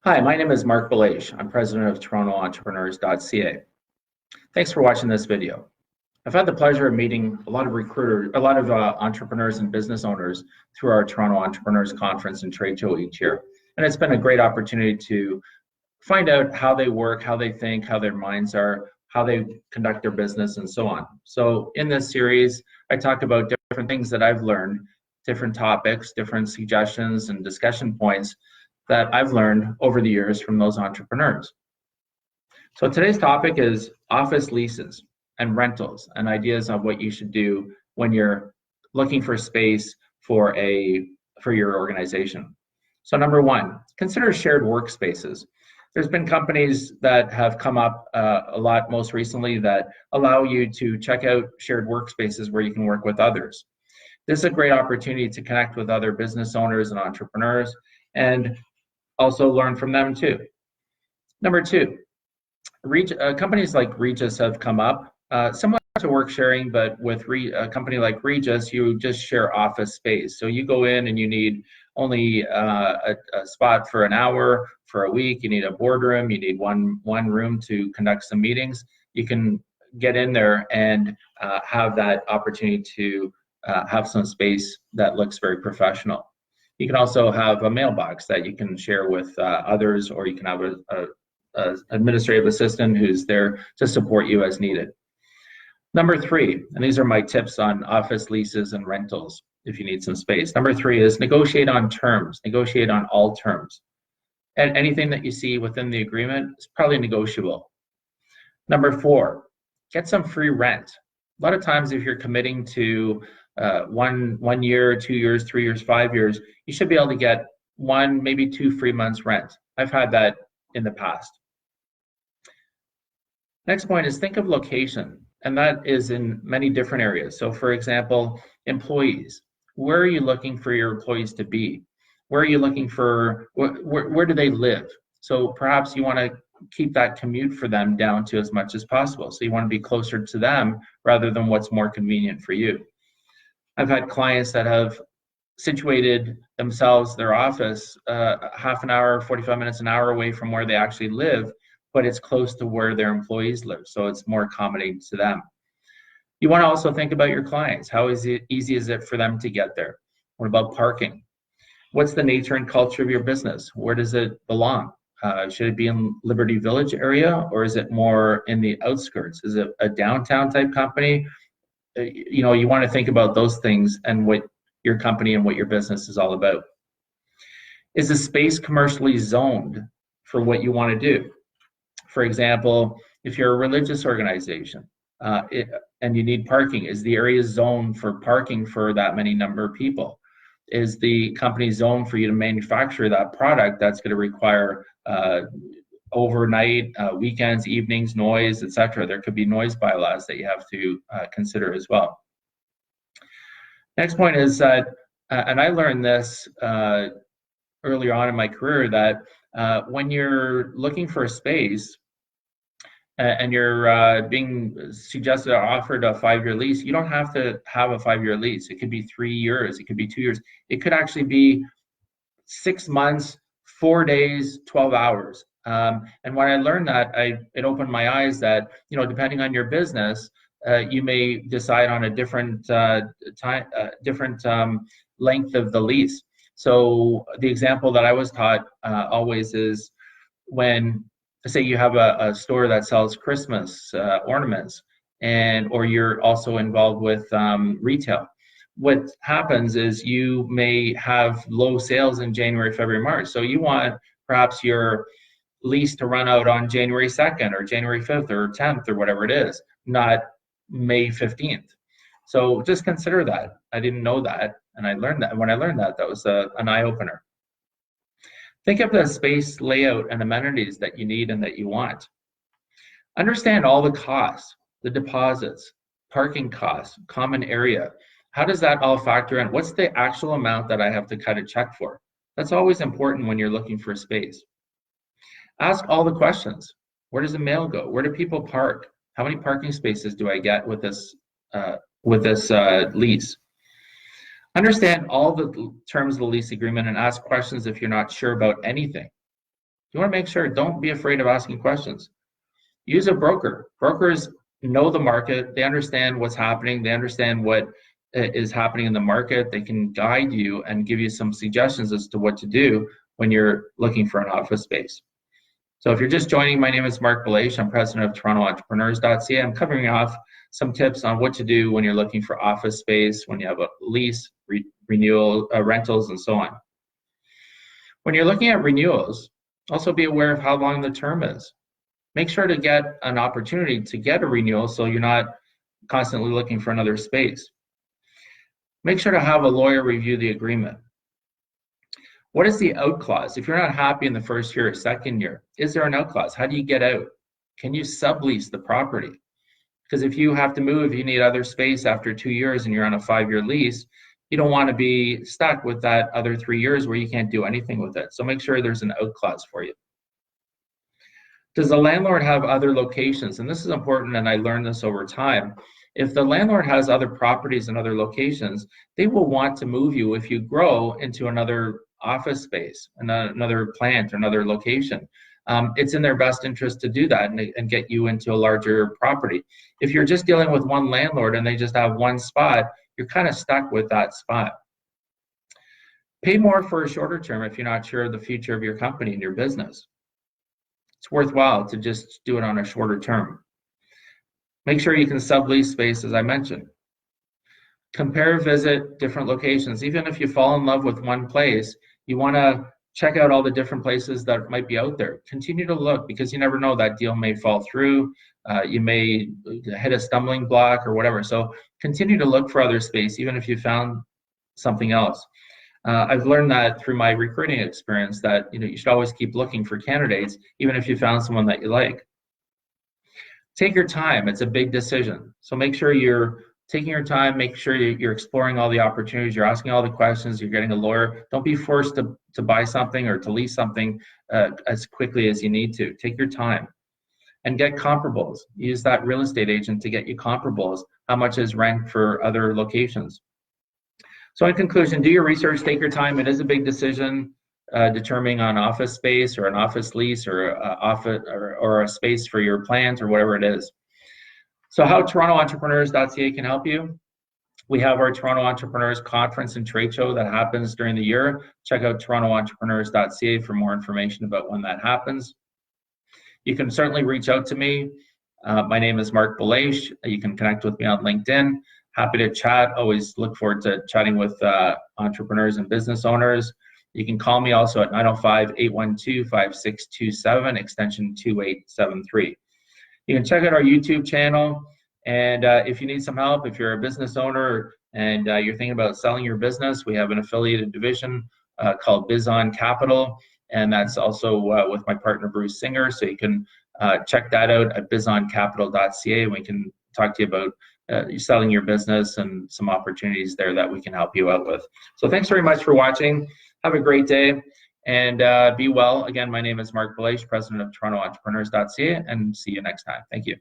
Hi, my name is Marc Belaiche. I'm president of TorontoEntrepreneurs.ca. Thanks for watching this video. I've had the pleasure of meeting a lot of entrepreneurs and business owners through our Toronto Entrepreneurs Conference and Trade Show each year. And it's been a great opportunity to find out how they work, how they think, how their minds are, how they conduct their business, and so on. So in this series, I talk about different things that I've learned, different topics, different suggestions and discussion points that I've learned over the years from those entrepreneurs. So today's topic is office leases and rentals and ideas on what you should do when you're looking for space for your organization. So number one, consider shared workspaces. There's been companies that have come up a lot most recently that allow you to check out shared workspaces where you can work with others. This is a great opportunity to connect with other business owners and entrepreneurs and also learn from them too. Number two, companies like Regus have come up, similar to work sharing, but with a company like Regus, you just share office space. So you go in and you need only a spot for an hour, for a week, you need a boardroom, you need one room to conduct some meetings. You can get in there and have that opportunity to have some space that looks very professional. You can also have a mailbox that you can share with others, or you can have an administrative assistant who's there to support you as needed. Number three, and these are my tips on office leases and rentals if you need some space. Number three is negotiate on terms, negotiate on all terms. And anything that you see within the agreement is probably negotiable. Number four, get some free rent. A lot of times if you're committing to 1 year, 2 years, 3 years, 5 years, you should be able to get 1, maybe 2 free months rent. I've had that in the past. Next point is think of location, and that is in many different areas. So for example, employees. Where are you looking for your employees to be? Where are you looking for, where do they live? So perhaps you want to keep that commute for them down to as much as possible. So you want to be closer to them rather than what's more convenient for you. I've had clients that have situated themselves, their office, half an hour, 45 minutes, an hour away from where they actually live, but it's close to where their employees live, so it's more accommodating to them. You want to also think about your clients. How easy is it for them to get there? What about parking? What's the nature and culture of your business? Where does it belong? Should it be in Liberty Village area, or is it more in the outskirts? Is it a downtown type company? You know, you want to think about those things and what your company and what your business is all about. Is the space commercially zoned for what you want to do? For example, if you're a religious organization and you need parking, is the area zoned for parking for that many number of people? Is the company zoned for you to manufacture that product that's going to require overnight, weekends, evenings, noise, etc.? There could be noise bylaws that you have to consider as well. Next point is that, and I learned this earlier on in my career, that when you're looking for a space and you're being suggested or offered a 5-year lease, you don't have to have a 5-year lease. It could be 3 years, it could be 2 years. It could actually be 6 months, 4 days, 12 hours. And when I learned that, it opened my eyes that, you know, depending on your business, you may decide on a different length of the lease. So the example that I was taught always is when, say you have a store that sells Christmas ornaments, or you're also involved with retail. What happens is you may have low sales in January, February, March. So you want perhaps your lease to run out on January 2nd or January 5th or 10th or whatever it is, not May 15th. So just consider that. I didn't know that, and I learned that. When I learned that, that was an eye-opener. Think of the space layout and amenities that you need and that you want. Understand all the costs, the deposits, parking costs, common area. How does that all factor in? What's the actual amount that I have to cut a check for? That's always important when you're looking for space. Ask all the questions. Where does the mail go? Where do people park? How many parking spaces do I get with this lease? Understand all the terms of the lease agreement and ask questions if you're not sure about anything. You want to make sure, don't be afraid of asking questions. Use a broker. Brokers know the market. They understand what's happening. They understand what is happening in the market. They can guide you and give you some suggestions as to what to do when you're looking for an office space. So if you're just joining, my name is Marc Belaiche. I'm president of TorontoEntrepreneurs.ca. I'm covering off some tips on what to do when you're looking for office space, when you have a lease, renewal, rentals, and so on. When you're looking at renewals, also be aware of how long the term is. Make sure to get an opportunity to get a renewal so you're not constantly looking for another space. Make sure to have a lawyer review the agreement. What is the out clause? If you're not happy in the first year or second year, is there an out clause? How do you get out? Can you sublease the property? Because if you have to move, you need other space after 2 years and you're on a 5-year lease, you don't want to be stuck with that other 3 years where you can't do anything with it. So make sure there's an out clause for you. Does the landlord have other locations? And this is important, and I learned this over time. If the landlord has other properties and other locations, they will want to move you if you grow into another office space, another plant, or another location. It's in their best interest to do that and get you into a larger property. If you're just dealing with one landlord and they just have one spot, you're kind of stuck with that spot. Pay more for a shorter term if you're not sure of the future of your company and your business. It's worthwhile to just do it on a shorter term. Make sure you can sublease space, as I mentioned. Compare, visit different locations. Even if you fall in love with one place, you want to check out all the different places that might be out there. Continue to look, because you never know, that deal may fall through. You may hit a stumbling block or whatever. So continue to look for other space, even if you found something else. I've learned that through my recruiting experience, that you should always keep looking for candidates, even if you found someone that you like. Take your time. It's a big decision. So make sure you're taking your time, make sure you're exploring all the opportunities, you're asking all the questions, you're getting a lawyer. Don't be forced to buy something or to lease something as quickly as you need to. Take your time and get comparables. Use that real estate agent to get you comparables. How much is rent for other locations? So in conclusion, do your research, take your time. It is a big decision, determining on office space or an office lease or a space for your plant or whatever it is. So how TorontoEntrepreneurs.ca can help you? We have our Toronto Entrepreneurs Conference and Trade Show that happens during the year. Check out TorontoEntrepreneurs.ca for more information about when that happens. You can certainly reach out to me. My name is Marc Belaiche. You can connect with me on LinkedIn. Happy to chat. Always look forward to chatting with entrepreneurs and business owners. You can call me also at 905-812-5627, extension 2873. You can check out our YouTube channel, and if you need some help, if you're a business owner and you're thinking about selling your business, we have an affiliated division called Biz On Capital, and that's also with my partner Bruce Singer. So you can check that out at bizoncapital.ca, and we can talk to you about selling your business and some opportunities there that we can help you out with. So thanks very much for watching. Have a great day. And be well. Again, my name is Marc Belaiche, president of TorontoEntrepreneurs.ca, and see you next time. Thank you.